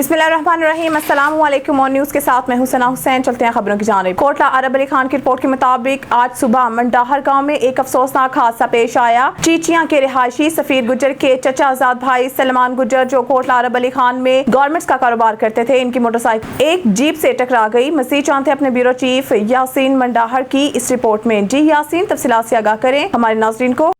बिस्मिल्लाहिर्रहमानिर्रहीम। अस्सलाम वालेकुम। और न्यूज़ के साथ मैं हुसैना हुसैन। चलते हैं खबरों की जानिब। कोटला अरब अली खान की रिपोर्ट के मुताबिक आज सुबह मंडाहर गांव में एक अफसोसनाक हादसा पेश आया। चीचियां के रिहायशी सफीर गुजर के चचा आजाद भाई सलमान गुजर, जो कोटला अरब अली खान में गारमेंट्स का कारोबार करते थे, इनकी मोटरसाइकिल एक जीप से टकरा गई। मज़ीद जानते हैं अपने ब्यूरो चीफ यासीन मंडाहर की इस रिपोर्ट में। जी यासीन, तफसीलात से आगाह करें हमारे नाज़रीन को।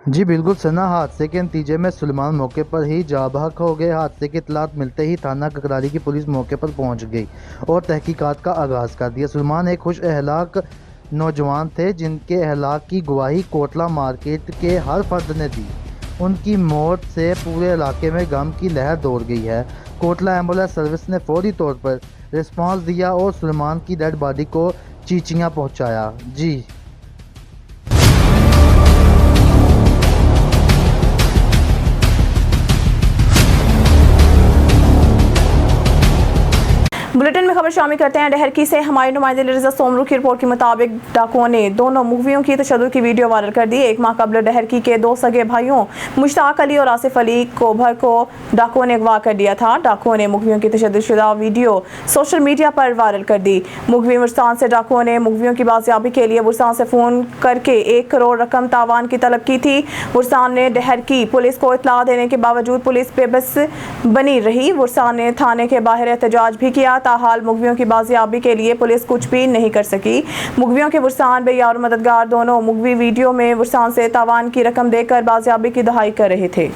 जी बिल्कुल सना, हादसे के नतीजे में सुलेमान मौके पर ही जाँ बहक हो गए। हादसे की इतलात मिलते ही थाना ककराली की पुलिस मौके पर पहुंच गई और तहकीकात का आगाज़ कर दिया। सुलेमान एक खुश अहलाक नौजवान थे जिनके अहलाक की गवाही कोटला मार्केट के हर फर्द ने दी। उनकी मौत से पूरे इलाके में गम की लहर दौड़ गई है। कोटला एम्बुलेंस सर्विस ने फौरी तौर पर रिस्पांस दिया और सुलेमान की डेड बॉडी को चीचियाँ पहुँचाया। जी बुलेटिन में खबर शामिल करते हैं डहरकी से। हमारे नुमाइंदे रज़ा सोमरू की रिपोर्ट के मुताबिक डाकुओं ने दोनों मुखबियों की तशद्दुद की वीडियो वायरल कर दी। एक माह कबल डहरकी के दो सगे भाइयों मुश्ताक अली और आसिफ अली कोभर को डाकुओं ने अगवा कर दिया था। डाकुओं ने मुखबियों की तशद्दुदशुदा वीडियो सोशल मीडिया पर वायरल कर दी। मुखबी मुर्सान से डाकुओं ने मुखबियों की बाजियाबी के लिए मुर्सान से फ़ोन करके 1 करोड़ रकम तावान की तलब की थी। मुर्सान ने डहरकी पुलिस को इतला देने के बावजूद पुलिस बेबस बनी रही। मुर्सान ने थाने के बाहर एहतजाज भी किया, हाल मुखबियों की बाजियाबी के लिए पुलिस कुछ भी नहीं कर सकी। मुखबियों के बुरसान भैया और मददगार दोनों मुखबी वीडियो में बुरसान से तावान की रकम देकर बाजियाबी की दहाई कर रहे थे।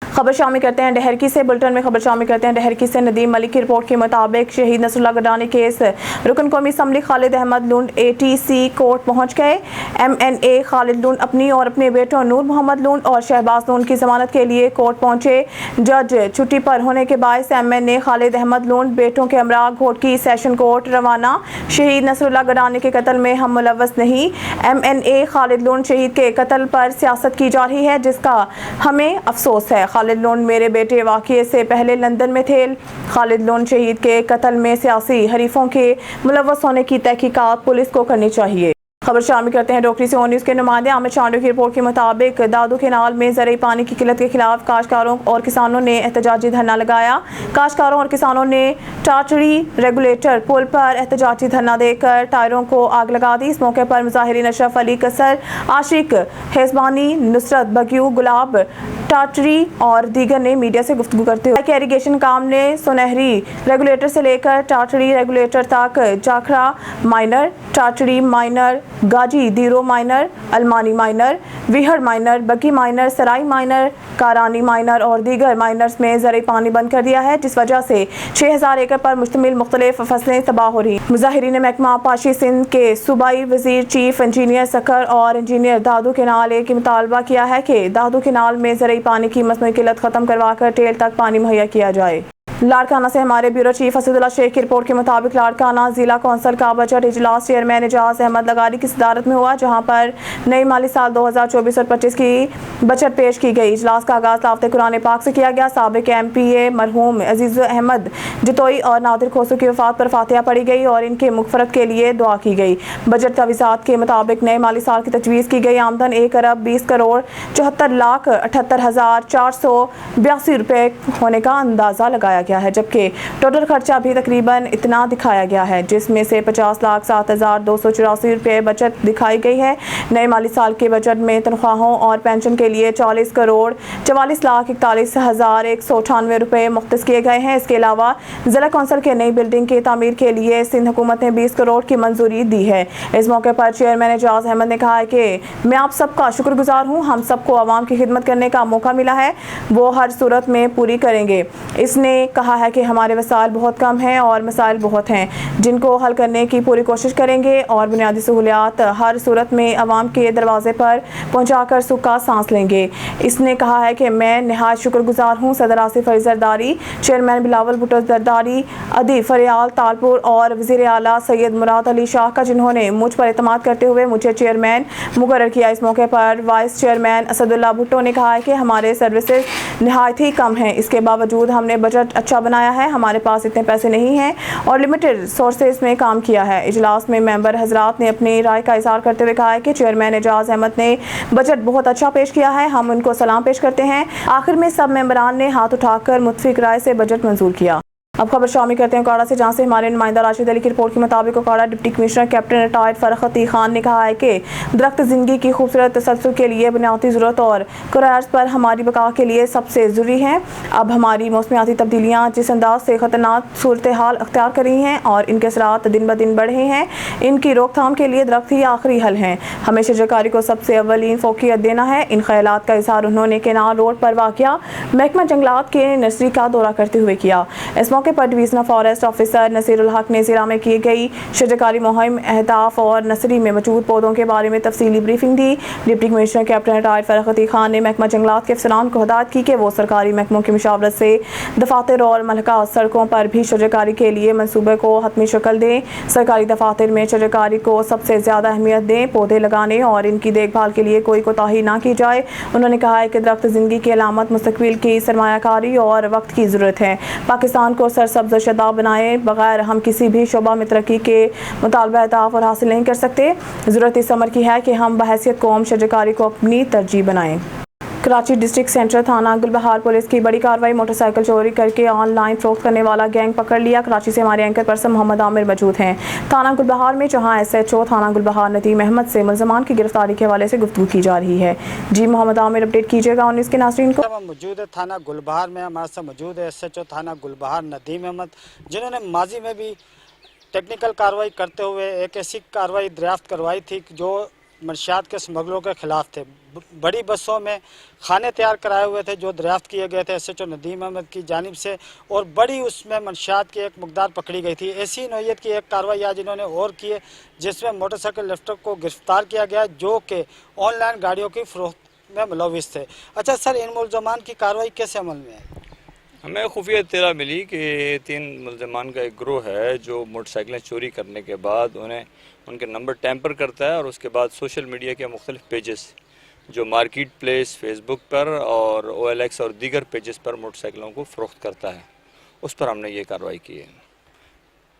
खबर शामिल करते हैं डहरकी से। बुलेटिन में खबर शामिल करते हैं डहरकी से। नदीम मलिक की रिपोर्ट के मुताबिक शहीद नसरुल्लाह गडानी केस रुकन कौमी असम्बली खालिद अहमद लुंड ATC कोर्ट पहुंच गए। MNA खालिद लुंड अपनी और अपने बेटों नूर मोहम्मद लुंड और शहबाज लुंड की जमानत के लिए कोर्ट पहुंचे। जज छुट्टी पर होने के बायस MNA खालिद अहमद लुंड बेटों के हमरा घोटकी सेशन कोर्ट रवाना। शहीद नसरुल्लाह गडानी के कत्ल में हम मुलव्वस नहीं। MNA खालिद लुंड शहीद के कत्ल पर सियासत की जा रही है, जिसका हमें अफसोस है। खालिद लुंड मेरे बेटे वाक़ये से पहले लंदन में थे। खालिद लुंड शहीद के कत्ल में सियासी हरीफों के मुलव्वस होने की तहकीकात पुलिस को करनी चाहिए। खबर शामिल करते हैं डोकरी से। ओ न्यूज़ के नुमाइंदे आमिर चांडू की रिपोर्ट के मुताबिक दादू केनाल में ज़रूरी पानी की किल्लत के खिलाफ काश्तकारों और किसानों ने एहतजाजी धरना लगाया। काश्तकारों और किसानों ने टाटड़ी रेगुलेटर पुल पर एहतजाजी धरना देकर टायरों को आग लगा दी। इस मौके पर मुजाहिरीन अशरफ अली कसर, आशिक हेज़बानी, नुसरत बग्यू, गुलाब टाटरी और दीगर ने मीडिया से गुफ्तगू करते हुए इरिगेशन काम ने सुनहरी रेगुलेटर से लेकर टाटड़ी रेगुलेटर तक जाखड़ा माइनर, टाटड़ी माइनर, गाजी दीरो माइनर, अलमानी माइनर, विहड़ माइनर, बगी माइनर, सराई माइनर, कारानी माइनर और दीगर माइनर्स में ज़रूरी पानी बंद कर दिया है, जिस वजह से 6000 एकड़ पर मुश्तमिल मुख्तलिफ फसलें तबाह हो रही। मुजाहिरीन महकमा पाशी सिंध के सूबाई वजीर चीफ इंजीनियर सकर और इंजीनियर दादू केनाल की मुतालबा किया है कि दादू केनाल में ज़रूरी पानी की मसनूई किल्लत खत्म करवा कर टेल तक पानी मुहैया किया जाए। लाड़काना से हमारे ब्यूरो चीफ असदुल्ला शेख की रिपोर्ट के मुताबिक लाड़काना जिला कौंसिल का बजट इजलास चेयरमैन एजाज अहमद लगारी की सदारत में हुआ, जहां पर नई माली साल 2024 और 25 की बजट पेश की गई। इजलास का आगाज़ लाफ्ते कुरान पाक से किया गया। साबिक MPA मरहूम अजीज अहमद जितोई और नादिर खोसू की वफात पर फातिहा पढ़ी गई और इनके मगफरत के लिए दुआ की गई। बजट तवीज़ात के मुताबिक नए माली साल की तजवीज़ की गई आमदन 1 अरब 20 करोड़ 74,78,482 रुपये होने का अंदाज़ा लगाया गया है, जबकि टोटल खर्चा भी तकरीबन इतना दिखाया गया है, जिसमें से 50,07,284 रुपये बचत दिखाई गई है। नए माली साल के बजट में तनख्वाहों और पेंशन के लिए 40 करोड़ 44,41,198 रुपये मुख्तस किए गए हैं। इसके अलावा जिला कौंसिल के नई बिल्डिंग की तामीर के लिए सिंध हुकूमत ने 20 करोड़ की मंजूरी दी है। इस मौके पर चेयरमैन एजाज अहमद ने कहा है कि मैं आप सबका शुक्रगुजार हूँ। हम सबको आवाम की खिदमत करने का मौका मिला है, वो हर सूरत में पूरी करेंगे। इसने कहा है कि हमारे वसाइल बहुत कम हैं और मसाइल बहुत हैं, जिनको हल करने की पूरी कोशिश करेंगे और बुनियादी सहूलियात हर सूरत में आवाम के दरवाजे पर पहुँचाकर सुख का सांस लेंगे। इसने कहा है कि मैं नहायत शुक्रगुजार हूँ सदर आसिफ अली जरदारी, चेयरमैन बिलावल भुट्टो जरदारी, अदी फरियाल तालपुर और वज़ीर आला सैयद मुराद अली शाह का, जिन्होंने मुझ पर एतमाद करते हुए मुझे चेयरमैन मुकर्रर किया। इस मौके पर वाइस चेयरमैन असदुल्ला भुट्टो ने कहा है कि हमारे सर्विसेज नहायत ही कम हैं। इसके बावजूद हमने बजट अच्छा बनाया है, हमारे पास इतने पैसे नहीं हैं और लिमिटेड सोर्सेज में काम किया है। इजलास में मेंबर हजरात ने अपनी राय का इजहार करते हुए कहा है कि चेयरमैन एजाज अहमद ने बजट बहुत अच्छा पेश किया है, हम उनको सलाम पेश करते हैं। आखिर में सब मेंबरान ने हाथ उठाकर मुत्फिक राय से बजट मंजूर किया। अब खबर शामिल करते हैं उकाड़ा से, जहां से हमारे नुमाइंदा राशिद अली की रिपोर्ट के मुताबिक Okara deputy commissioner captain retired Farkhat Khan ने कहा है कि दरख्त ज़िंदगी की खूबसूरत तसल्सल के लिए बुनियादी ज़रूरत और करार्स पर हमारी बका के लिए सबसे ज़रूरी हैं। अब हमारी मौसमियाती तब्दीलियाँ जिस अंदाज से ख़तरनाक सूरत हाल अख्तियार कर रही हैं और इनके असरात दिन ब दिन बढ़ रहे हैं, इनकी रोकथाम के लिए दरख्त ही आखिरी हल हैं। हमें शजरकारी को सबसे अव्वलीन फोकियत देना है। इन ख्यालात का इजहार उन्होंने केनाल रोड पर वाक़या महकमा जंगलात के नर्सरी का दौरा करते हुए किया। इस मौके पर डिवीजनल फॉरेस्ट ऑफिसर नसीरुल हक ने ज़िला में की गई शजरकारी मुहिम, अहदाफ और नर्सरी में मौजूद पौधों के बारे में तफसीली ब्रीफिंग दी। Deputy commissioner captain retired Farkhat Khan ने महकमा जंगलात के अफसरान को हिदायत की कि वो सरकारी महकमों की मुशावरत से दफातर और महलका सड़कों पर भी शजरकारी के लिए मनसूबे को हतमी शक्ल दें। सरकारी दफातर में शजरकारी को सबसे ज़्यादा अहमियत दें। पौधे लगाने और इनकी देखभाल के लिए कोई कोताही ना की जाए। उन्होंने कहा है कि दरख्त ज़िंदगी की अलामत मुस्तकबिल की सरमायाकारी और वक्त की ज़रूरत है। पाकिस्तान को सरसब्ज़ शदाब बनाए बगैर हम किसी भी शोबा में तरक्की के मुतालबा अहदाफ और हासिल नहीं कर सकते। ज़रूरत इस अमर की है कि हम बहैसियत कौम शजरकारी को अपनी तरजीह बनाएं। कराची डिस्ट्रिक्ट सेंटर थाना गुलबहार पुलिस की बड़ी कार्रवाई, मोटरसाइकिल चोरी करके ऑनलाइन फरोख्त करने वाला गैंग पकड़ लिया। कराची से हमारे एंकर पर्सन मोहम्मद आमिर मौजूद हैं थाना गुलबहार में, जहां SHO थाना गुलबहार नदीम अहमद से मुलजमान की गिरफ्तारी के हवाले से गुफ्तगू की जा रही है। जी मोहम्मद आमिर, अपडेट कीजिएगा उन्नीस के नाज़रीन को। मौजूद है थाना गुलबहार में, हमारे साथ मौजूद है SHO थाना गुलबहार नदीम अहमद, जिन्होंने माजी में भी टेक्निकल कार्रवाई करते हुए एक ऐसी कार्रवाई दरियाफ्त करवाई थी जो मंशियात के स्मगलों के खिलाफ थे। बड़ी बसों में खाने तैयार कराए हुए थे जो दरियाफ्त किए गए थे SHO नदीम अहमद की जानिब से, और बड़ी उसमें मंशियात की एक मकदार पकड़ी गई थी। ऐसी नौयत की एक कार्रवाई आज इन्होंने और की है, जिसमें मोटरसाइकिल लिफ्टर को गिरफ्तार किया गया जो कि ऑनलाइन गाड़ियों की फरोख्त में मुलविस थे। अच्छा सर, इन मुलजमान की कार्रवाई कैसे अमल में है? हमें खुफिया इत्तला मिली कि 3 मुलजमान का एक ग्रोह है जो मोटरसाइकिलें चोरी करने के बाद उन्हें उनके नंबर टैंपर करता है और उसके बाद सोशल मीडिया के मुख्तलिफ पेजेस जो मार्केट प्लेस, फेसबुक पर और OLX और दीगर पेजेस पर मोटरसाइकिलों को फ़रोख्त करता है। उस पर हमने ये कार्रवाई की है।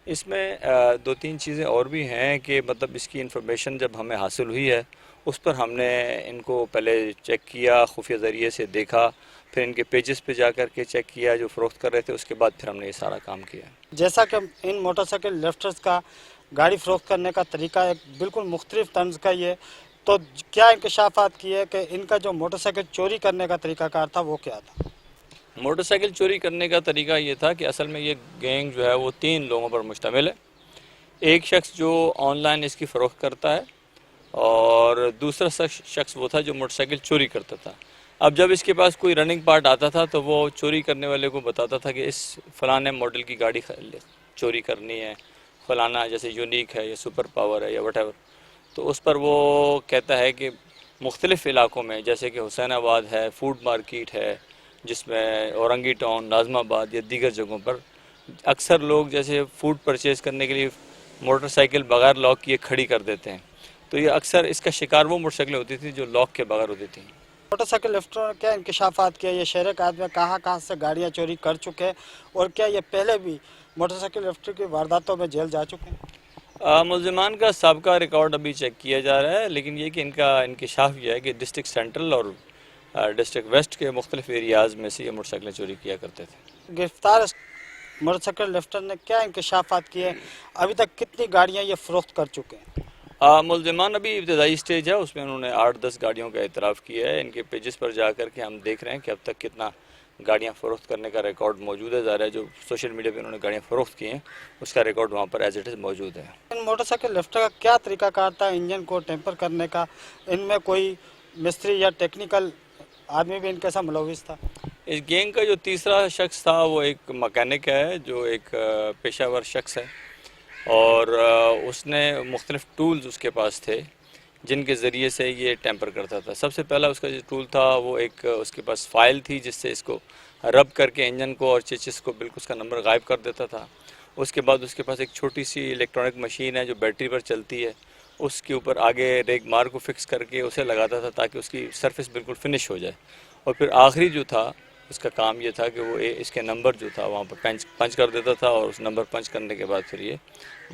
इसमें 2-3 चीज़ें और भी हैं कि मतलब इसकी इन्फॉर्मेशन जब हमें हासिल हुई है उस पर हमने इनको पहले चेक किया, खुफिया ज़रिए से देखा, फिर इनके पेजेस पे जा कर के चेक किया जो फ़रोख्त कर रहे थे, उसके बाद फिर हमने ये सारा काम किया। जैसा कि इन मोटरसाइकिल लिफ्टर्स का गाड़ी फ़रोख्त करने का तरीका एक बिल्कुल मुख्तलिफ तर्ज का ही है, तो क्या इंकशाफात किए कि इनका जो मोटरसाइकिल चोरी करने का तरीकाकार था वो क्या था? मोटरसाइकिल चोरी करने का तरीका ये था कि असल में ये गैंग जो है वो 3 लोगों पर मुश्तमिल है। एक शख्स जो ऑनलाइन इसकी फ़रोख्त करता है और दूसरा शख्स वो था जो मोटरसाइकिल चोरी करता था। अब जब इसके पास कोई रनिंग पार्ट आता था तो वो चोरी करने वाले को बताता था कि इस फ़लाने मॉडल की गाड़ी चोरी करनी है, फ़लाना जैसे यूनिक है या सुपर पावर है या वटेवर, तो उस पर वो कहता है कि मुख्तलिफ़ इलाकों में जैसे कि हुसैनाबाद है, फूड मार्केट है, जिसमें औरंगी टाउन, नाज़माबाद या दीगर जगहों पर अक्सर लोग जैसे फ़ूड परचेज़ करने के लिए मोटरसाइकिल बग़ैर लॉक किए खड़ी कर देते हैं, तो ये अक्सर इसका शिकार वो मोटरसाइकिलें होती थी जो लॉक के बगैर होती थी। मोटरसाइकिल लिफ्टर ने क्या इंकशाफात किया, ये शहर कायद में कहाँ से गाड़ियाँ चोरी कर चुके हैं और क्या ये पहले भी मोटरसाइकिल लिफ्टर की वारदातों में जेल जा चुके हैं? मुलजमान का साबका रिकॉर्ड अभी चेक किया जा रहा है, लेकिन ये कि इनका इंकशाफ यह है कि डिस्ट्रिक्ट सेंट्रल और डिस्ट्रिक्ट वेस्ट के मुख्तलिफ एरियाज़ में से ये मोटरसाइकिलें चोरी किया करते थे। गिरफ्तार मोटरसाइकिल लिफ्टर ने क्या इंकशाफात किए, अभी तक कितनी गाड़ियाँ ये फ़रोख्त कर चुके हैं? मुलजमान अभी इब्तदाई स्टेज है, उसमें उन्होंने 8-10 गाड़ियों का एतराफ़ किया है। इनके पेजेस पर जा कर के हम देख रहे हैं कि अब तक कितना गाड़ियाँ फ़रोख्त करने का रिकॉर्ड मौजूद है। ज़ाहिर है जो सोशल मीडिया पे उन्होंने गाड़ियाँ फ़रोख्त की हैं उसका रिकॉर्ड वहाँ पर एज इट इज़ मौजूद है। इन मोटरसाइकिल लिफ्टर का क्या तरीकाकार था इंजन को टेम्पर करने का? इनमें कोई मिस्त्री या टेक्निकल आदमी भी इनके साथ मुलविस था? इस गैंग का जो तीसरा शख्स था वो एक मकैनिक है जो एक पेशावर शख्स है और उसने मुख्तलिफ टूल्स उसके पास थे जिनके ज़रिए से ये टेम्पर करता था। सबसे पहला उसका जो टूल था वो एक उसके पास फ़ाइल थी जिससे इसको रब करके इंजन को और चेचिस को बिल्कुल उसका नंबर गायब कर देता था। उसके बाद उसके पास एक छोटी सी इलेक्ट्रॉनिक मशीन है जो बैटरी पर चलती है, उसके ऊपर आगे रेग मार को फिक्स करके उसे लगाता था ताकि उसकी सरफेस बिल्कुल फिनिश हो जाए। और फिर आखिरी जो था اس کا کام یہ تھا کہ وہ اس کے نمبر جو تھا وہاں پر پنچ کر دیتا تھا اور اس نمبر پنچ کرنے کے بعد پھر یہ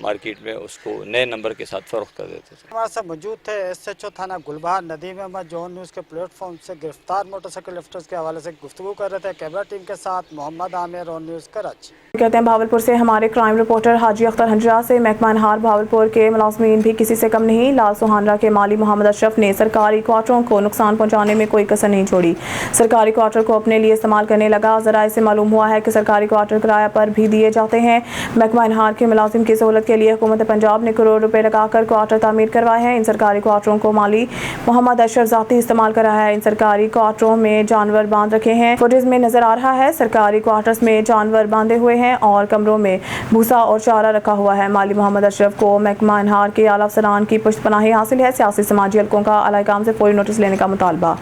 مارکیٹ میں اس کو نئے نمبر کے ساتھ فروخت کر دیتے تھے. ہمارے ساتھ موجود تھے SHO تھانہ گلبہار ندیم احمد جو نیوز کے پلیٹ فارم سے گرفتار موٹر سائیکل لفٹرز کے حوالے سے گفتگو کر رہے تھے. کیمرہ ٹیم کے ساتھ محمد عامر اور نیوز کراچی. کہتے ہیں بھاولپور سے ہمارے کرائم رپورٹر حاجی اختر ہنجرا سے محکمہ انہار بھاولپور کے ملازمین بھی کسی سے کم نہیں. لال سوہانرا کے مالی محمد اشرف نے سرکاری کوارٹروں کو نقصان پہنچانے میں کوئی کسر نہیں چھوڑی. سرکاری کوارٹر کو اپنے لیے استعمال کرنے لگا. ذرائع سے معلوم ہوا ہے کہ سرکاری کوارٹر کرایہ پر بھی دیے جاتے ہیں. محکمہ انہار کے ملازم کی سہولت کے لیے حکومت پنجاب نے کروڑ روپے لگا کر کوارٹر تعمیر کروائے ہیں. ان سرکاری کوارٹروں کو مالی محمد اشرف ذاتی استعمال کر رہا ہے. ان سرکاری کوارٹروں میں جانور باندھ رکھے ہیں. فوٹیج میں نظر آ رہا ہے سرکاری کوارٹرز میں جانور باندھے ہوئے ہیں اور کمروں میں بھوسا اور چارہ رکھا ہوا ہے. مالی محمد اشرف کو محکمہ انہار کے اعلیٰ افسران کی پشت پناہی حاصل ہے. سیاسی سماجی حلقوں کا اعلی کام سے فوری نوٹس لینے کا مطالبہ.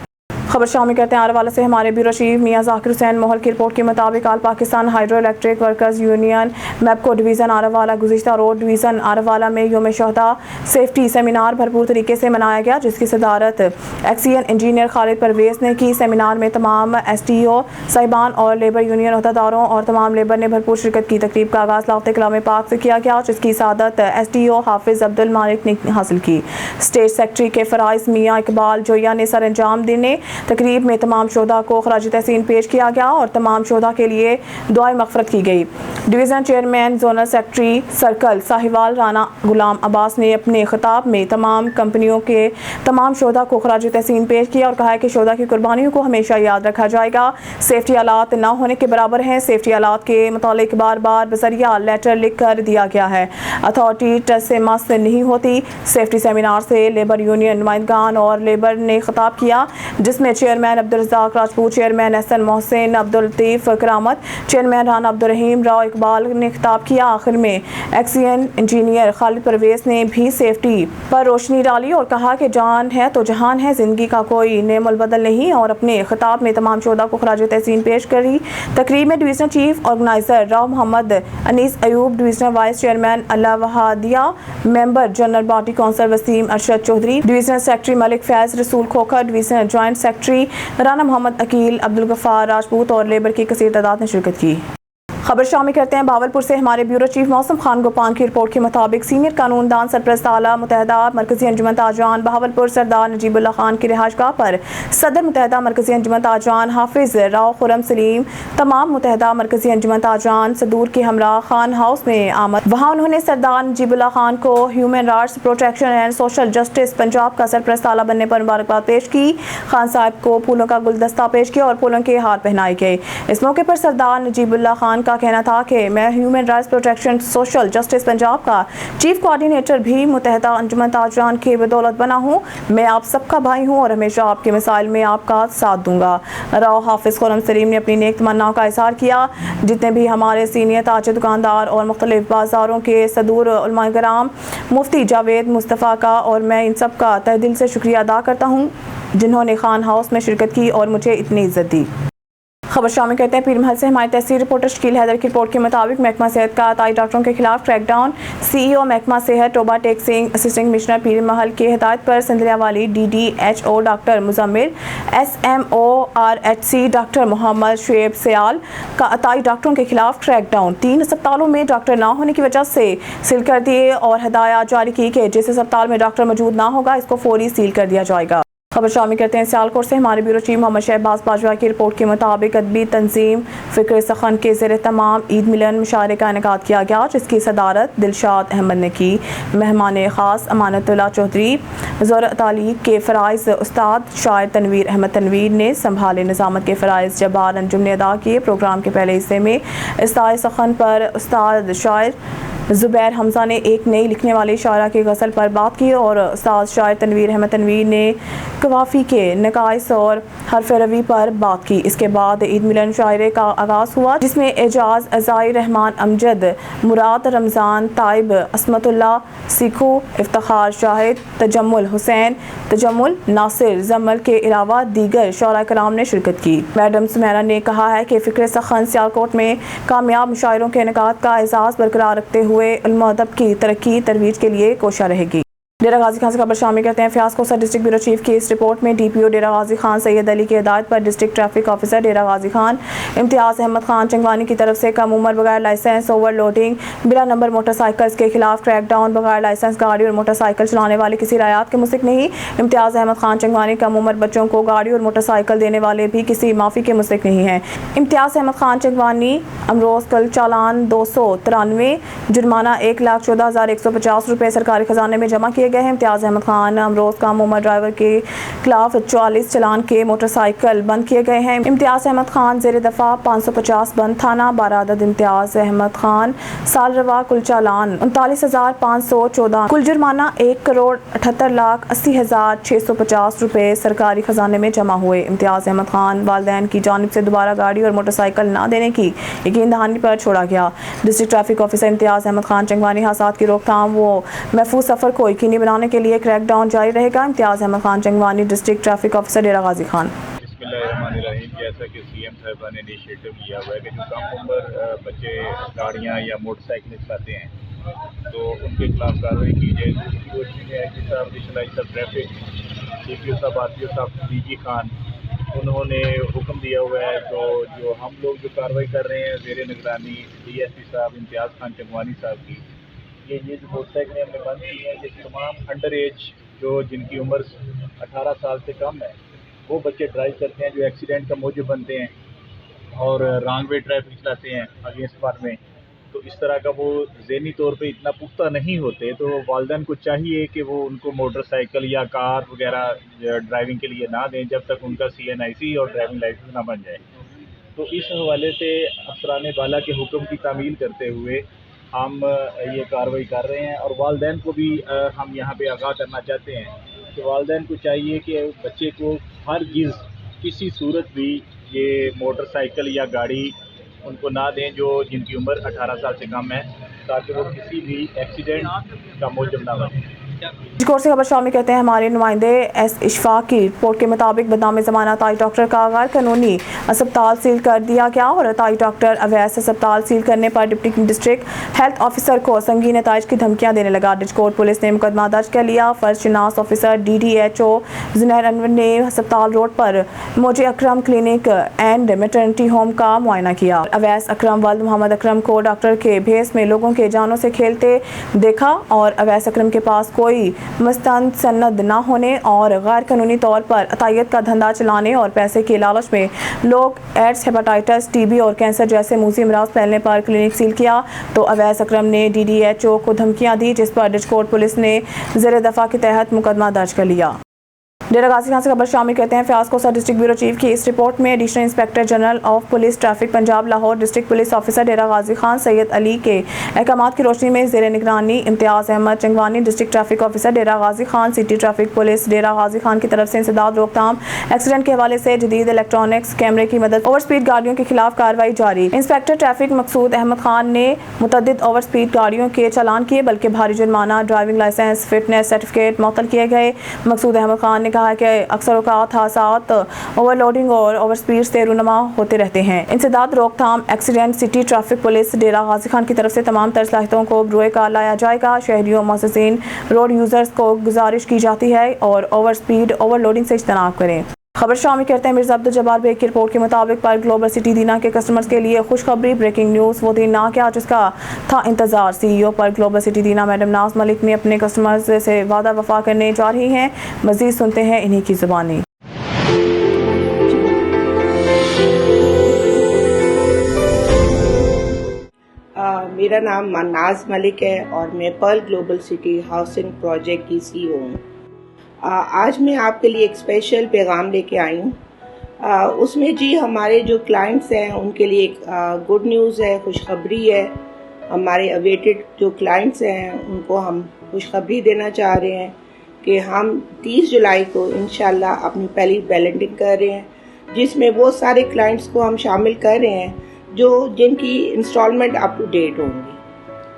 خبر شامل کرتے ہیں آروالا سے ہمارے بیورو چیف میاں ذاکر حسین موہل کی رپورٹ کے مطابق all Pakistan hydro electric workers union MEPCO division آروالا گزشتہ روڈ ڈویژن آروالا میں یوم شہداء سیفٹی سیمینار بھرپور طریقے سے منایا گیا جس کی صدارت ایکسین انجینئر خالد پرویز نے کی. سیمینار میں تمام STO صاحبان اور لیبر یونین عہدیداروں اور تمام لیبر نے بھرپور شرکت کی. تقریب کا آغاز لاؤت کلام پاک سے کیا گیا جس کی سعادت STO حافظ عبد المالک نے حاصل کی. اسٹیٹ سیکرٹری کے فرائض میاں اقبال جویا نے سر انجام دینے. تقریب میں تمام شہداء کو خراج تحسین پیش کیا گیا اور تمام شہداء کے لیے دعائے مغفرت کی گئی. Division chairman zonal secretary circle Sahiwal Rana Ghulam Abbas نے اپنے خطاب میں تمام کمپنیوں کے تمام شہداء کو خراج تحسین پیش کیا اور کہا کہ شہداء کی قربانیوں کو ہمیشہ یاد رکھا جائے گا. سیفٹی آلات نہ ہونے کے برابر ہیں. سیفٹی آلات کے متعلق بار بار بذریعہ لیٹر لکھ کر دیا گیا ہے. اتھارٹی ٹچ سے مس نہیں ہوتی. سیفٹی سیمینار سے لیبر یونین نمائندگان اور لیبر نے خطاب کیا جس میں چیئرمین عبدالرزاق راجپوت، چیئرمین احسن محسن، عبداللطیف کرامت، چیئرمین رانا عبدالرحیم راؤ اقبال نے خطاب کیا. آخر میں ایکسین انجینئر خالد پرویز نے بھی سیفٹی پر روشنی ڈالی اور کہا کہ جان ہے تو جہان ہے، زندگی کا کوئی نعم البدل نہیں اور اپنے خطاب میں تمام شہداء کو خراج تحسین پیش کری. تقریب میں divisional chief organiser Rao Muhammad Anees Ayub, divisional vice chairman Allah Wahadiya, member general body council Waseem Arshad Chaudhry, divisional secretary Malik Faiz Rasool Khokhar, divisional joint secretary Rana Muhammad Aqeel, Abdul Ghaffar Rajput اور لیبر کی کثیر تعداد نے شرکت کی. خبر شامل کرتے ہیں بھاولپور سے ہمارے بیورو چیف موسم خان گوپان کی رپورٹ کے مطابق سینئر قانون دان سرپرست اعلیٰ متحدہ مرکزی انجمن تاجران بہاولپور سردار نجیب اللہ خان کی رہائش گاہ پر صدر متحدہ مرکزی انجمن تاجران حافظ راؤ خرم سلیم تمام متحدہ مرکزی انجمن تاجران صدور کے ہمراہ خان ہاؤس میں آمد. وہاں انہوں نے سردار نجیب اللہ خان کو human rights protection and social justice Punjab کا سرپرست اعلیٰ بننے پر مبارکباد پیش کی. خان صاحب کو پھولوں کا گلدستہ پیش کیا اور پھولوں کے ہار پہنائے گئے. اس موقع پر سردار نجیب اللہ خان کا کہنا تھا کہ میں human rights protection social justice Punjab کا چیف کوارڈینیٹر بھی متحدہ انجمن تاجران کی بدولت بنا ہوں. میں آپ سب کا بھائی ہوں اور ہمیشہ آپ کے مسائل میں آپ کا ساتھ دوں گا. راؤ حافظ خرم سلیم نے اپنی نیک تمناؤں کا اظہار کیا. جتنے بھی ہمارے سینئر تاجر دکاندار اور مختلف بازاروں کے صدور علماء کرام، مفتی جاوید مصطفیٰ کا اور میں ان سب کا تہ دل سے شکریہ ادا کرتا ہوں جنہوں نے خان ہاؤس میں شرکت کی اور مجھے اتنی عزت دی. خبر شامل کرتے ہیں پیر محل سے ہمارے تحصیل رپورٹر شکیل حیدر کی رپورٹ کے مطابق محکمہ صحت کا عطائی ڈاکٹروں کے خلاف کریک ڈاؤن. CEO محکمہ صحت ٹوبا ٹیک سنگھ، اسسٹنٹ کمشنر پیر محل کی ہدایت پر سندریا والی DDHO doctor Muzammil, SMO RHC doctor Muhammad Shoaib Sial کا عطائی ڈاکٹروں کے خلاف کریک ڈاؤن. 3 اسپتالوں میں ڈاکٹر نہ ہونے کی وجہ سے سیل کر دیے اور ہدایات جاری کی کہ جس اسپتال میں ڈاکٹر موجود نہ ہوگا اس کو فوری سیل کر دیا جائے گا. خبر شامل کرتے ہیں سیالکوٹ سے ہمارے بیورو چیف محمد شہباز باجوہ کی رپورٹ کے مطابق ادبی تنظیم فکر سخن کے زیر اہتمام عید ملن مشاعرے کا انعقاد کیا گیا جس کی صدارت دلشاد احمد نے کی. مہمان خاص امانت اللہ چودھری، زور تعلیق کے فرائض استاد شاعر تنویر احمد تنویر نے سنبھالے. نظامت کے فرائض جبار انجم نے ادا کیے. پروگرام کے پہلے حصے میں استاد سخن پر استاد شاعر زبیر حمزہ نے ایک نئی لکھنے والی شاعرہ کی غزل پر بات کی اور استاد شاعر تنویر احمد تنویر نے قوافی کے نقائص اور حرف روی پر بات کی. اس کے بعد عید ملن مشاعرے کا آغاز ہوا جس میں اعجاز ازائی رحمان امجد، مراد رمضان، طائب، عصمت اللہ سیکھو، افتخار شاہد، تجمل حسین، تجمل ناصر زمل کے علاوہ دیگر شعراء کرام نے شرکت کی. میڈم سمیرا نے کہا ہے کہ فکر سخن سیالکوٹ میں کامیاب مشاعروں کے انعقاد کا اعزاز برقرار رکھتے ہوئے علم و ادب کی ترقی ترویج کے لیے کوشاں رہے گی. डेरा गाजी खान से खबर शामिल करते हैं। फयाज कोसा डिस्ट्रिक्ट ब्यूरो चीफ की इस रिपोर्ट में डीपीओ डेरा गाजी खान सैयद अली की हिदायत पर district traffic officer Dera Ghazi Khan इम्तियाज़ अहमद खान चंगवानी की तरफ से कम उम्र बगैर लाइसेंस, ओवरलोडिंग, बिला नंबर मोटरसाइकिल्स के खिलाफ क्रैकडाउन, बगैर लाइसेंस गाड़ी और मोटरसाइकिल चलाने वाले किसी रायात के मुस्तहिक नहीं। इम्तियाज़ अहमद खान चंगवानी कम उम्र बच्चों को गाड़ी और मोटरसाइकिल देने वाले भी किसी माफ़ी के मुस्तहिक नहीं हैं। इम्तियाज़ अहमद खान चंगवानी अमरोज़ कल चालान 293, जुर्माना 1,14,150 रुपये सरकारी खजाने में जमा किए गए हैं। इम्तियाज़ अहमद खान अमरोज़ कम उम्र ड्राइवर के खिलाफ 44 चलान के मोटरसाइकिल बंद किए गए हैं। इम्तियाज़ अहमद खान ज़ेर दफ़ा 550 बंद थाना बारादद। इम्तियाज़ अहमद खान साल रवा कुल चालान 39,514, कुल जुर्माना 1,78,80,650 रुपये सरकारी खजाने में जमा हुए। इम्तियाज़ अहमद खान वालिदैन की जानिब से दोबारा गाड़ी और मोटरसाइकिल न देने की यकीन दहानी पर छोड़ा गया। डिस्ट्रिक्ट ट्रैफिक ऑफिसर इम्तियाज़ अहमद खान चंगवानी हादसात की रोकथाम व महफूज सफ़र को यकीनी बनाने के लिए क्रैकडाउन जारी रहेगा। Imtiaz Ahmad Khan Changwani district traffic officer Dera Ghazi Khan. बिस्मिल्लाहिर्रहमानिर्रहीम। जैसा कि सीएम साहिबा ने इनिशिएटिव लिया हुआ है कि जो कम उम्र बच्चे गाड़ियाँ या मोटरसाइकिल चलाते हैं तो उनके खिलाफ कार्रवाई की जाए। इसकी रोशनी में आई साहब नेशनलाइज ट्रैफिक DPO साहब आतिफ साहब DG खान उन्होंने हुक्म दिया हुआ है। तो जो हम लोग जो कार्रवाई कर रहे हैं ज़ेर निगरानी DSP साहब इम्तियाज़ खान चंगवानी साहब की, ये जो मोटरसाइकिलें हमने बंद की हैं, ये तमाम अंडर एज जो जिनकी उम्र 18 साल से कम है वो बच्चे ड्राइव करते हैं जो एक्सीडेंट का मौजब बनते हैं और रॉन्ग वे ट्रैफिक चलाते हैं अगेंस्ट पार में। तो इस तरह का वो ज़हनी तौर पे इतना पुख्ता नहीं होते, तो वालिदैन को चाहिए कि वो उनको मोटरसाइकिल या कार वगैरह ड्राइविंग के लिए ना दें जब तक उनका CNIC और ड्राइविंग लाइसेंस ना बन जाए। तो इस हवाले से अफसरान बाला के हुक्म की तामील करते हुए हम ये कार्रवाई कर रहे हैं और वालिदैन को भी हम यहाँ पे आगाह करना चाहते हैं कि वालिदैन को चाहिए कि बच्चे को हरगिज़ किसी सूरत भी ये मोटरसाइकिल या गाड़ी उनको ना दें जो जिनकी उम्र 18 साल से कम है, ताकि वो किसी भी एक्सीडेंट का मौजब ना बने। कोर्ट से खबर शामिल कहते हैं हमारे नुमाइंदे एस इशफाक की रिपोर्ट के मुताबिक बदनाम ज़मानत आई डॉक्टर का गैर कानूनी अस्पताल सील कर दिया गया और आई डॉक्टर अवैस अस्पताल सील करने पर डिप्टी डिस्ट्रिक्ट हेल्थ ऑफिसर को संगीन नताइज की धमकियां देने लगा। डिस्ट्रिक्ट पुलिस ने मुकदमा दर्ज कर लिया। फर्ज शिनास ऑफिसर DDHO जुनैर अनवर ने अस्पताल रोड पर मोजे अकरम क्लिनिक एंड मैटरनिटी होम का मुआयना किया। अवैस अकरम वल्द मोहम्मद अकरम को डॉक्टर के भेस में लोगों के जानों से खेलते देखा और अवैस अकरम के पास कोई मुस्तंद सनद न होने और गैर कानूनी तौर पर अतायत का धंधा चलाने और पैसे के लालच में लोग एड्स, हेपेटाइटिस, TB और कैंसर जैसे मूसी अमराज फैलने पर क्लिनिक सील किया। तो अवैस अकरम ने DDHO को धमकियां दी, जिस पर डिस्ट्रिक्ट पुलिस ने ज़ेर दफ़ा के तहत मुकदमा दर्ज कर लिया। डेरा गाजी खान से खबर शामिल कहते हैं फयाज कोसा डिस्ट्रिक्ट ब्यूरो चीफ की इस रिपोर्ट में additional inspector general of police traffic Punjab Lahore district police officer Dera Ghazi Khan Syed Ali के अहकामात की रोशनी में ज़ेर निगरानी Imtiaz Ahmad Changwani district traffic officer Dera Ghazi Khan city traffic police Dera Ghazi Khan की तरफ से इंसदाद रोकथाम एक्सीडेंट के हवाले से जदीद इलेक्ट्रॉनिक्स कैमरे की मदद ओवर स्पीड गाड़ियों के खिलाफ कार्रवाई जारी। इंस्पेक्टर ट्रैफिक मकसूद अहमद खान ने मुतअद्दिद ओवर स्पीड गाड़ियों के चालान किए, बल्कि भारी जुर्माना, ड्राइविंग लाइसेंस, फिटनेस सर्टिफिकेट मुअत्तल किए गए। मकसूद अहमद खान ने कहा कि अक्सर हादसात ओवरलोडिंग और ओवर स्पीड से रूनुमा होते रहते हैं। इंसदाद रोकथाम accident city traffic police Dera Ghazi Khan की तरफ से तमाम तर सलाहियतों को ब्रोए का लाया जाएगा। शहरियों, मुअज़्ज़िज़ीन, रोड यूजर्स को गुजारिश की जाती है और ओवर स्पीड ओवरलोडिंग से इज्तनाब करें। खबर शामिल करते हैं मिर्ज़ा अब्दुल जब्बार बेग की रिपोर्ट के मुताबिक पर ग्लोबल सिटी दीना के कस्टमर्स के लिए खुशखबरी। ब्रेकिंग न्यूज़, वो दिन ना क्या जिसका था इंतजार। CEO पर ग्लोबल सिटी दीना मैडम नाज मलिक ने अपने कस्टमर्स से वादा वफा करने जा रही हैं। मज़ीद सुनते हैं इन्हीं की ज़ुबानी। मेरा नाम नाज मलिक है और मैं Pearl Global City housing project की CEO हूँ। आज मैं आपके लिए एक स्पेशल पैगाम लेके आई हूँ। उसमें जी हमारे जो क्लाइंट्स हैं उनके लिए एक गुड न्यूज़ है, खुशखबरी है। हमारे अवेटेड जो क्लाइंट्स हैं उनको हम खुशखबरी देना चाह रहे हैं कि हम 30 जुलाई को इंशाल्लाह अपनी पहली बैलेंटिंग कर रहे हैं, जिसमें वो सारे क्लाइंट्स को हम शामिल कर रहे हैं जो जिनकी इंस्टॉलमेंट अप टू डेट होंगी।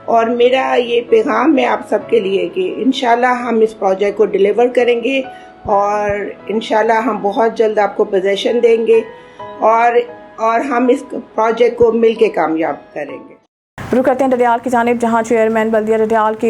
और मेरा ये पैगाम है आप सबके लिए कि इंशाल्लाह हम इस प्रोजेक्ट को डिलीवर करेंगे और इंशाल्लाह हम बहुत जल्द आपको पोजीशन देंगे और हम इस प्रोजेक्ट को मिलके कामयाब करेंगे। रुक करते हैं डडियाल की जानिब, जहां चेयरमैन बल्दिया डडियाल के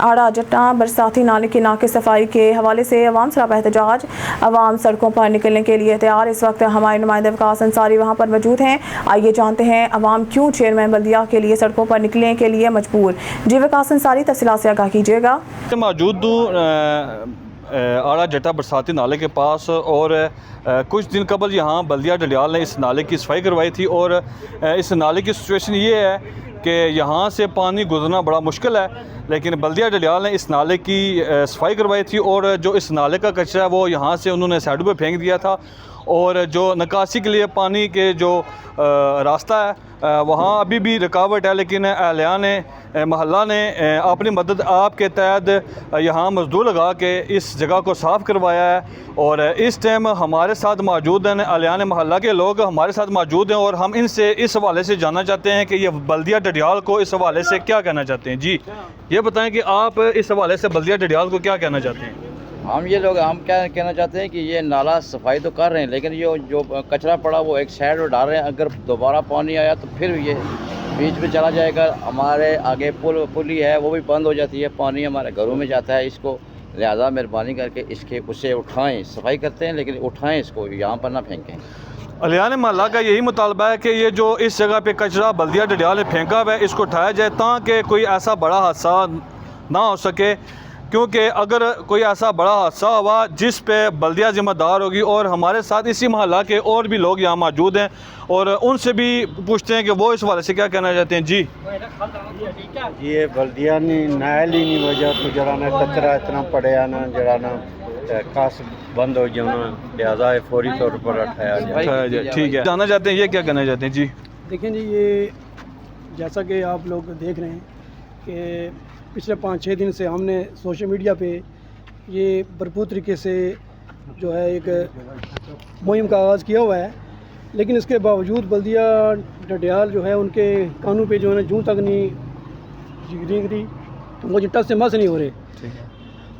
आड़ा जट्टा बरसाती नाले की नाके सफाई के हवाले से अवाम सरापा एहतजाज। अवाम सड़कों पर निकलने के लिए तैयार। इस वक्त हमारे नुमाइंदे वकास अंसारी वहां पर मौजूद हैं। आइए जानते हैं अवाम क्यों चेयरमैन बल्दिया के लिए सड़कों पर निकलने के लिए मजबूर। जी वकास अंसारी, तफसीलात से आगाह कीजिएगा। मौजूद आड़ा जट्टा बरसाती नाले के पास, और कुछ दिन कबल यहाँ बल्दिया डडियाल ने इस नाले की सफाई करवाई थी, और इस नाले की सिचुएशन ये है कि यहाँ से पानी गुजरना बड़ा मुश्किल है, लेकिन बल्दिया डडियाल ने इस नाले की सफाई करवाई थी, और जो इस नाले का कचरा है वो यहाँ से उन्होंने साइड पे फेंक दिया था, और जो निकासी के लिए पानी के जो रास्ता है वहाँ अभी भी रुकावट है, लेकिन अहलियान महल्ला ने अपनी मदद आपके तहत यहाँ मजदूर लगा के इस जगह को साफ़ करवाया है। और इस टाइम हमारे साथ मौजूद हैं अहलियान महल्ला के लोग, हमारे साथ मौजूद हैं, और हम इनसे इस हवाले से जानना चाहते हैं कि ये बल्दिया डडियाल को इस हवाले से क्या कहना चाहते हैं। जी ये बताएं कि आप इस हवाले से बल्दिया डडियाल को क्या कहना चाहते हैं। हम क्या कहना चाहते हैं कि ये नाला सफाई तो कर रहे हैं, लेकिन ये जो कचरा पड़ा वो एक साइड में डाल रहे हैं। अगर दोबारा पानी आया तो फिर ये बीच में चला जाएगा। हमारे आगे पुली है वो भी बंद हो जाती है, पानी हमारे घरों में जाता है। इसको लिहाजा मेहरबानी करके इसके उसे उठाएं। सफाई करते हैं लेकिन उठाएं, इसको यहाँ पर ना फेंकें। अहलियान महल्ला का यही मुतालबा है कि ये जो इस जगह पे कचरा बल्दिया डडियाल ने फेंका हुआ है इसको उठाया जाए, ताकि कोई ऐसा बड़ा हादसा ना हो सके, क्योंकि अगर कोई ऐसा बड़ा हादसा हुआ जिस पे बल्दिया ज़िम्मेदार होगी। और हमारे साथ इसी महल्ला के और भी लोग यहाँ मौजूद हैं, और उनसे भी पूछते हैं कि वो इस वाले से क्या कहना चाहते हैं। जी ये बल्दिया नाल ही नहीं वजह तो जरा ना कचरा इतना पड़े ना जरा ना कास बंद हो जाना, लिहाजा फौरी तौर पर उठाया जाए। ठीक है, जानना चाहते हैं ये क्या कहना चाहते हैं। जी देखें जी, ये जैसा कि आप लोग देख रहे हैं कि पिछले 5-6 दिन से हमने सोशल मीडिया पे ये भरपूर तरीके से जो है एक मुहिम का आगाज़ किया हुआ है, लेकिन इसके बावजूद बल्दिया डडियाल जो है उनके कानून पे जो है जूँ तक नहीं गिरी, वो टस से मस नहीं हो रहे।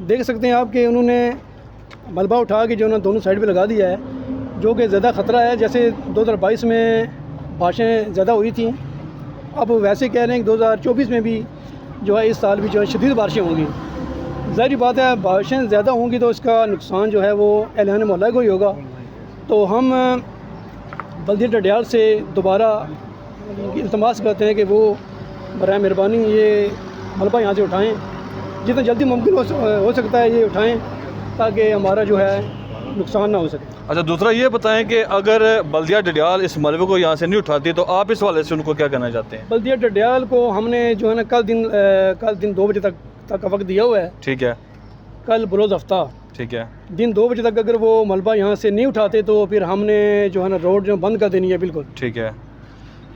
देख सकते हैं आप कि उन्होंने मलबा उठा के जो है दोनों साइड पे लगा दिया है, जो कि ज़्यादा ख़तरा है। जैसे 2022 में बारिशें ज़्यादा हुई थी, अब वैसे कह रहे हैं कि 2024 में भी जो है इस साल भी जो है शदीद बारिशें होंगी। ज़ाहिर बात है बारिशें ज़्यादा होंगी तो इसका नुकसान जो है वो अहलियान मोहल्ला को ही होगा। तो हम बल्दिया डडियाल से दोबारा इल्तमास करते हैं कि वो बराए मेहरबानी ये मलबा यहाँ से उठाएँ, जितना जल्दी मुमकिन हो सकता है ये उठाएँ, ताकि हमारा जो है नुकसान ना हो सके। अच्छा, दूसरा ये बताएं कि अगर बल्दिया डडियाल इस मलबे को यहाँ से नहीं उठाती तो आप इस वाले से उनको क्या कहना चाहते हैं। बल्दिया डडियाल को हमने जो है ना कल दिन 2 बजे तक का वक्त दिया हुआ है। ठीक है, कल बरोज़ हफ्ता, ठीक है, दिन 2 बजे तक अगर वो मलबा यहाँ से नहीं उठाते तो फिर हमने जो है ना रोड जो बंद कर देनी है बिल्कुल। ठीक है,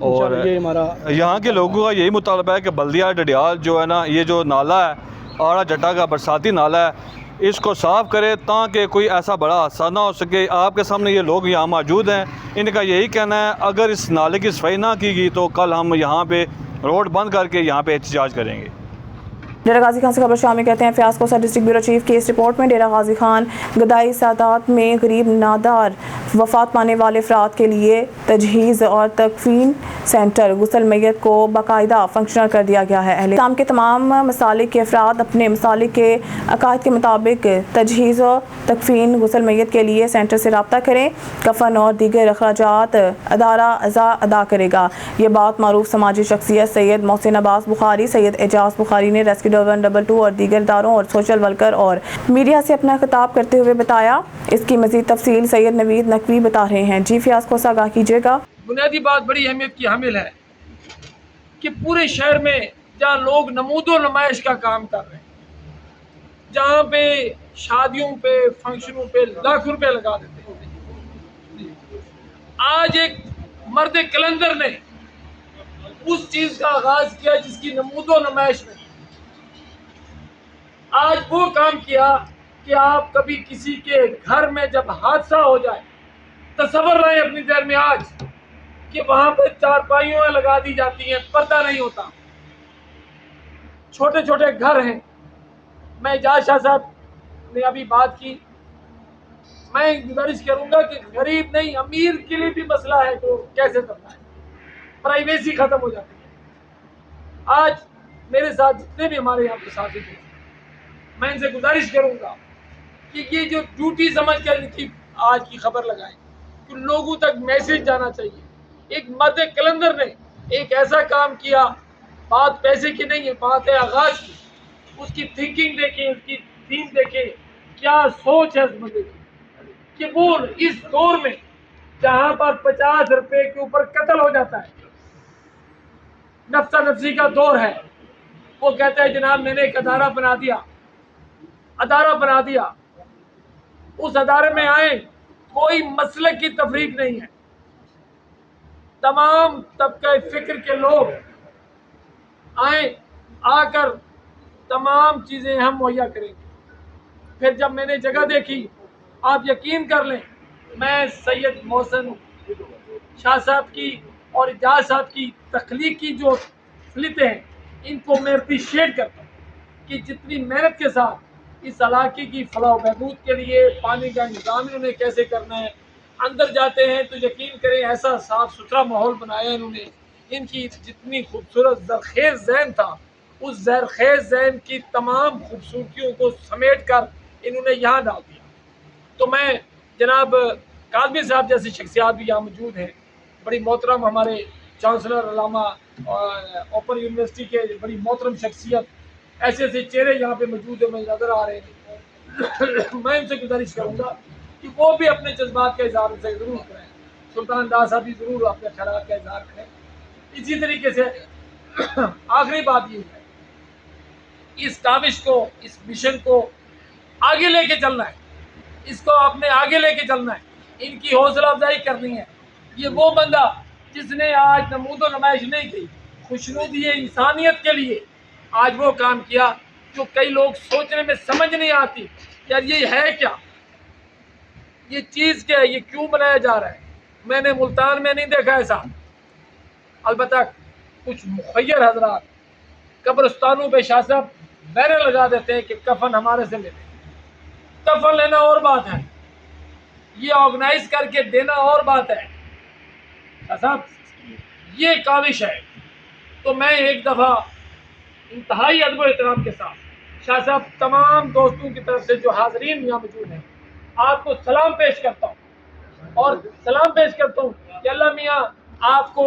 और ये हमारा यहाँ के लोगों का यही मुतालबा है कि बल्दिया डडियाल जो है ना, ये जो नाला है आड़ा जट्टा का बरसाती नाला है, इसको साफ़ करे ताकि कोई ऐसा बड़ा हादसा ना हो सके। आपके सामने ये लोग यहाँ मौजूद हैं, इनका यही कहना है अगर इस नाले की सफाई ना की गई तो कल हम यहाँ पे रोड बंद करके यहाँ पे एहतजाज करेंगे। डेरा गाजी खान से खबर शामिल कहते हैं फयाज कोसा डिस्ट्रिक्ट ब्यूरो चीफ की इस रिपोर्ट में डेरा गाजी खान गदाई सादात में गरीब नादार वफात पाने वाले अफराद के लिए तजहीज़ और तकफीन सेंटर गुसल मैयत को बाकायदा फंक्शनल कर दिया गया है। अहले इस्लाम के तमाम मसालिक के अफराद अपने मसालिक के अकायद के मुताबिक तजहीज़ और तकफीन गुसल मैयत के लिए सेंटर से रब्ता करें। कफन और दीगर अखराजात अदारा अदा करेगा। ये बात मारूफ समाजी शख्सियत सैयद मोहसिन अब्बास बुखारी, सैयद एजाज बुखारी ने रेस्क्यू 122 और दीगर इदारों और सोशल वर्कर और मीडिया से अपना खिताब करते हुए बताया। इसकी मज़ीद तफसील सैयद नवीद नकवी बता रहे हैं। जी फयाज को आगाह कीजिएगा। बुनियादी बात बड़ी अहमियत की हामिल है कि पूरे शहर में जहाँ लोग नमूदो नुमाइश का काम कर रहे हैं, जहाँ पे शादियों पे फंक्शनों पे लाख रुपए लगा देते हैं, आज एक मर्द कलंदर ने उस चीज का आगाज किया जिसकी नमूदो नुमाइश में आज वो काम किया कि आप कभी किसी के घर में जब हादसा हो जाए, तसव्वुर रहे अपनी देर में आज कि वहां पर चारपाइयों लगा दी जाती हैं, पर्दा नहीं होता, छोटे छोटे घर हैं। मैं एजाज शाह साहब ने अभी बात की, मैं गुजारिश करूंगा कि गरीब नहीं अमीर के लिए भी मसला है तो कैसे करना है, प्राइवेसी खत्म हो जाती है। आज मेरे साथ जितने भी हमारे यहाँ पे साथी थे, मैं इनसे गुजारिश करूँगा कि ये जो ड्यूटी समझ कर इनकी आज की खबर लगाएं, कि लोगों तक मैसेज जाना चाहिए। एक मर्द कलंदर ने एक ऐसा काम किया, बात पैसे की नहीं है, बात है आगाज की। उसकी थिंकिंग देखें, उसकी थीम देखें, क्या सोच है उस बंदे की, कि वो इस दौर में जहाँ पर 50 रुपए के ऊपर कत्ल हो जाता है, नफ्सा नफ्सी का दौर है, वो कहता है जनाब मैंने एक अदारा बना दिया। उस अदारे में आए, कोई मसलक की तफरीक नहीं है, तमाम तबके फिक्र के लोग आए, आकर तमाम चीज़ें हम मुहैया करेंगे। फिर जब मैंने जगह देखी, आप यकीन कर लें, मैं सैयद मोहसिन शाह साहब की और इजाज साहब की तख्लीकी जो सलीते हैं, इनको मैं अप्रिशिएट करता हूँ कि जितनी मेहनत के साथ इस इलाके की फलाह बहबूद के लिए पानी का इंतजाम इन्होंने कैसे करना है, अंदर जाते हैं तो यकीन करें ऐसा साफ सुथरा माहौल बनाया इन्होंने। इनकी जितनी खूबसूरत जरखेज ज़हन था, उस जरखेज ज़हन की तमाम खूबसूरतियों को समेट कर इन्होंने यहाँ डाल दिया। तो मैं जनाब कादमी साहब जैसी शख्सियात भी यहाँ मौजूद हैं, बड़ी मोहतरम हमारे चांसलर अलामा ओपन यूनिवर्सिटी के बड़ी मोहतरम शख्सियत, ऐसे ऐसे चेहरे यहाँ पे मौजूद है, मुझे नज़र आ रहे हैं। मैं इनसे गुजारिश करूँगा कि वो भी अपने जज्बात का इजहार से ज़रूर करें, सुल्तान दास साहब भी ज़रूर अपने ख्यालात का इजहार करें। इसी तरीके से आखिरी बात ये है, इस काविश को, इस मिशन को आगे लेके चलना है, इसको अपने आगे लेके चलना है, इनकी हौसला अफजाई करनी है। ये वो बंदा जिसने आज नमूदो नुमाइश नहीं की, खुशनुदी इंसानियत के लिए आज वो काम किया जो कई लोग सोचने में समझ नहीं आती, यार ये है क्या, ये चीज़ क्या है, ये क्यों बनाया जा रहा है। मैंने मुल्तान में नहीं देखा ऐसा, अलबत्ता कुछ मुखय्यर हजरात कब्रिस्तानों पे शाह साहब बैनर लगा देते हैं कि कफन हमारे से ले लें। कफन लेना और बात है, ये ऑर्गेनाइज करके देना और बात है। शाह साहब ये काविश है। तो मैं एक दफ़ा इंतहाई अदब व एहतराम के साथ शाह साहब तमाम दोस्तों की तरफ से जो हाजरीन यहाँ मौजूद हैं, आपको सलाम पेश करता हूँ और सलाम पेश करता हूँ कि अल्लाह मियाँ आपको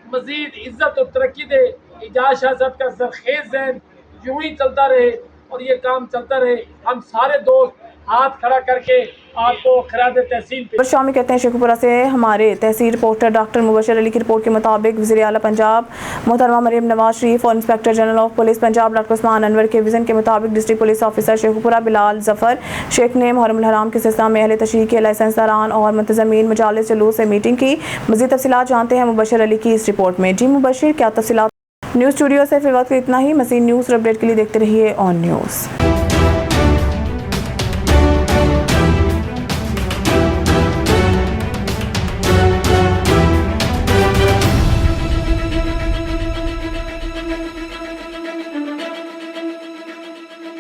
मज़ीद इज़्ज़त और तरक्की दे। इजाज़ शाह साहब का ज़रखेज़ ज़हन यूँ ही चलता रहे और ये काम चलता रहे। हम सारे दोस्त हाथ खड़ा करके आपको खिराद तहसील पे शामिल कहते हैं। शेखुपुरा से हमारे तहसील रिपोर्टर डॉक्टर मुबशर अली की रिपोर्ट के मुताबिक वज़ीर आला पंजाब मोहतरमा मरीम नवाज शरीफ और inspector general of police Punjab doctor Usman Anwar के विज़न के मुताबिक district police officer Sheikhupura Bilal Zafar Sheikh ने मुहर्रम हराम के सिलसिले में अहले तशरीह के लाइसेंस दारान और मुंतज़मीन मजालिस जुलूस से मीटिंग की। मज़ीद तफसीलात जानते हैं मुबशर अली की इस रिपोर्ट में। जी मुबशर, क्या तफसीलात? न्यूज़ स्टूडियो से फिर वक्त इतना ही। मज़ीद न्यूज़ अपडेट के लिए देखते रहिए ऑन न्यूज़।